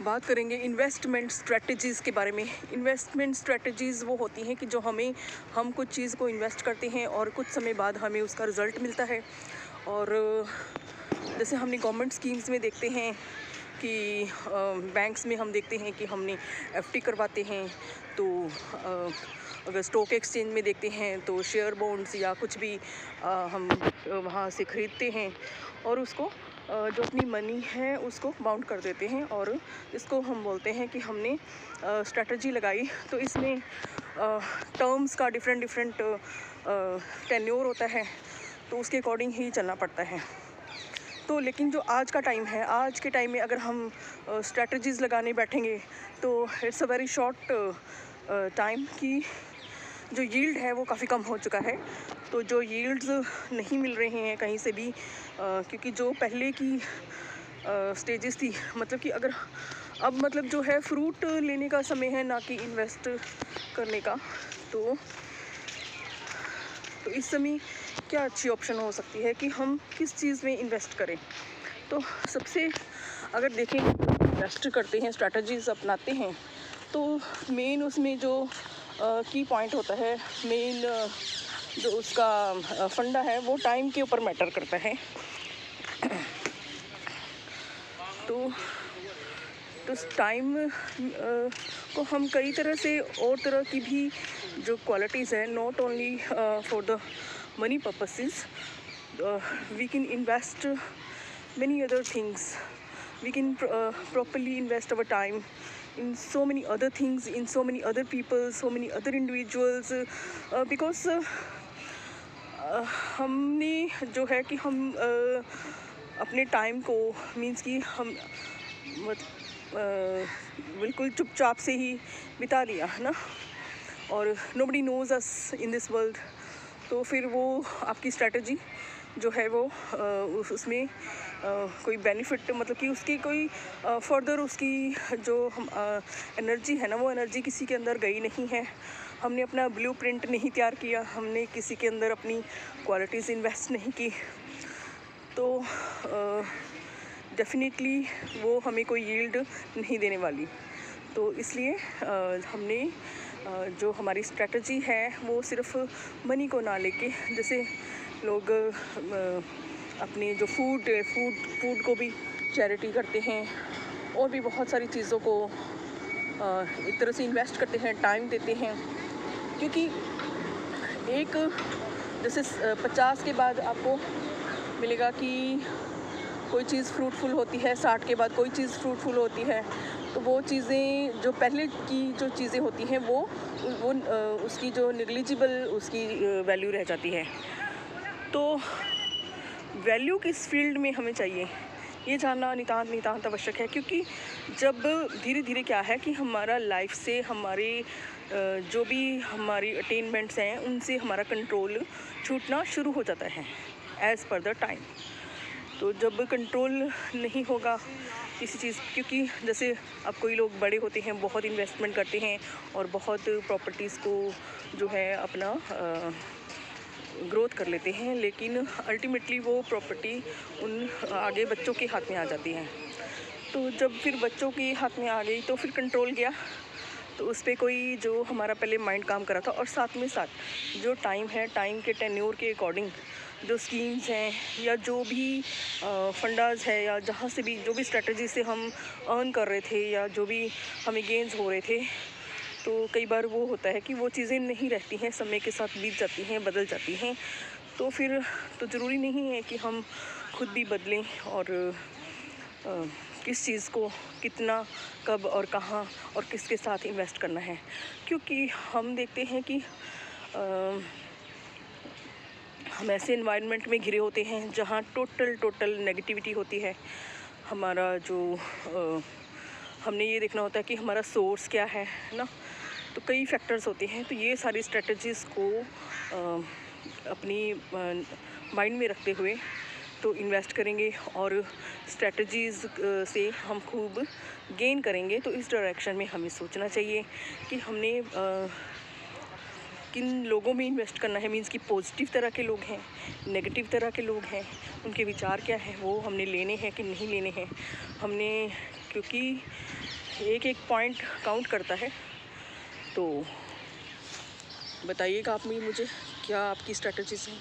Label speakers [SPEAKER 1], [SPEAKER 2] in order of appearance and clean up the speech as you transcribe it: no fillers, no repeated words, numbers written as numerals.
[SPEAKER 1] बात करेंगे investment strategies के बारे में। इन्वेस्टमेंट स्ट्रेटजीज़ वो होती हैं कि जो हम कुछ चीज़ को इन्वेस्ट करते हैं और कुछ समय बाद हमें उसका रिज़ल्ट मिलता है। और जैसे हमने गवर्नमेंट स्कीम्स में देखते हैं कि बैंक्स में हम देखते हैं कि हमने एफडी करवाते हैं, तो अगर स्टॉक एक्सचेंज में देखते हैं तो शेयर बॉन्ड्स या कुछ भी हम वहाँ से ख़रीदते हैं और उसको जो अपनी मनी है उसको बाउंड कर देते हैं और इसको हम बोलते हैं कि हमने स्ट्रेटजी लगाई। तो इसमें टर्म्स का डिफरेंट टेन्योर होता है, तो उसके अकॉर्डिंग ही चलना पड़ता है। तो लेकिन जो आज का टाइम है, आज के टाइम में अगर हम स्ट्रेटजीज़ लगाने बैठेंगे तो it's a very short time की जो यील्ड है वो काफ़ी कम हो चुका है। तो जो यील्ड्स नहीं मिल रहे हैं कहीं से भी, क्योंकि जो पहले की स्टेजेस थी, मतलब कि अगर अब मतलब जो है फ्रूट लेने का समय है ना कि इन्वेस्ट करने का। तो इस समय क्या अच्छी ऑप्शन हो सकती है कि हम किस चीज़ में इन्वेस्ट करें। तो सबसे अगर देखें इन्वेस्ट करते हैं, स्ट्रैटेजीज अपनाते हैं, तो मेन उसमें जो की पॉइंट होता है, मेन जो उसका फंडा है वो टाइम के ऊपर मैटर करता है। तो टाइम को हम कई तरह से और तरह की भी जो क्वालिटीज़ हैं, not only for the money purposes, we can invest many other things. We can properly invest our time in so many other things, in so many other people, so many other individuals, because हमने जो है कि हम अपने time को means कि हम बिल्कुल चुपचाप से ही बिता लिया है ना, और nobody knows us in this world। तो फिर वो आपकी स्ट्रैटेजी जो है वो उसमें कोई बेनिफिट, मतलब कि उसकी कोई फर्दर उसकी जो एनर्जी है ना, वो एनर्जी किसी के अंदर गई नहीं है। हमने अपना ब्लूप्रिंट नहीं तैयार किया, हमने किसी के अंदर अपनी क्वालिटीज़ इन्वेस्ट नहीं की, तो डेफिनेटली वो हमें कोई यील्ड नहीं देने वाली। तो इसलिए हमने जो हमारी स्ट्रैटेजी है वो सिर्फ मनी को ना लेके, जैसे लोग अपने जो फूड को भी चैरिटी करते हैं और भी बहुत सारी चीज़ों को एक तरह से इन्वेस्ट करते हैं, टाइम देते हैं। क्योंकि एक जैसे 50 के बाद आपको मिलेगा कि कोई चीज़ फ्रूटफुल होती है, 60 के बाद कोई चीज़ फ्रूटफुल होती है। तो वो चीज़ें जो पहले की जो चीज़ें होती हैं वो उसकी जो निग्लिजिबल उसकी वैल्यू रह जाती है। तो वैल्यू किस फील्ड में हमें चाहिए ये जानना नितांत आवश्यक है, क्योंकि जब धीरे धीरे क्या है कि हमारा लाइफ से हमारे जो भी हमारी अटेनमेंट्स हैं उनसे हमारा कंट्रोल छूटना शुरू हो जाता है एज़ पर द टाइम। तो जब कंट्रोल नहीं होगा किसी चीज़, क्योंकि जैसे अब कोई लोग बड़े होते हैं, बहुत इन्वेस्टमेंट करते हैं और बहुत प्रॉपर्टीज़ को जो है अपना ग्रोथ कर लेते हैं, लेकिन अल्टीमेटली वो प्रॉपर्टी उन आगे बच्चों के हाथ में आ जाती है। तो जब फिर बच्चों के हाथ में आ गई तो फिर कंट्रोल गया, तो उस पर कोई जो हमारा पहले माइंड काम करा था, और साथ में साथ जो टाइम है, टाइम के टेन्योर के अकॉर्डिंग जो स्कीम्स हैं या जो भी फंडाज है या जहाँ से भी जो भी स्ट्रेटजी से हम अर्न कर रहे थे या जो भी हमें गेंस हो रहे थे, तो कई बार वो होता है कि वो चीज़ें नहीं रहती हैं, समय के साथ बीत जाती हैं, बदल जाती हैं। तो फिर तो ज़रूरी नहीं है कि हम खुद भी बदलें और किस चीज़ को कितना, कब और कहाँ और किसके साथ इन्वेस्ट करना है। क्योंकि हम देखते हैं कि हम ऐसे एनवायरनमेंट में घिरे होते हैं जहाँ टोटल नेगेटिविटी होती है। हमारा जो हमने ये देखना होता है कि हमारा सोर्स क्या है ना, तो कई फैक्टर्स होते हैं। तो ये सारी स्ट्रेटजीज़ को अपनी माइंड में रखते हुए तो इन्वेस्ट करेंगे और स्ट्रेटजीज़ से हम खूब गेन करेंगे। तो इस डायरेक्शन में हमें सोचना चाहिए कि हमने किन लोगों में इन्वेस्ट करना है, मीन्स कि पॉजिटिव तरह के लोग हैं, नेगेटिव तरह के लोग हैं, उनके विचार क्या हैं, वो हमने लेने हैं कि नहीं लेने हैं। हमने क्योंकि एक एक पॉइंट काउंट करता है। तो बताइएगा आप मुझे क्या आपकी स्ट्रैटेजीज हैं।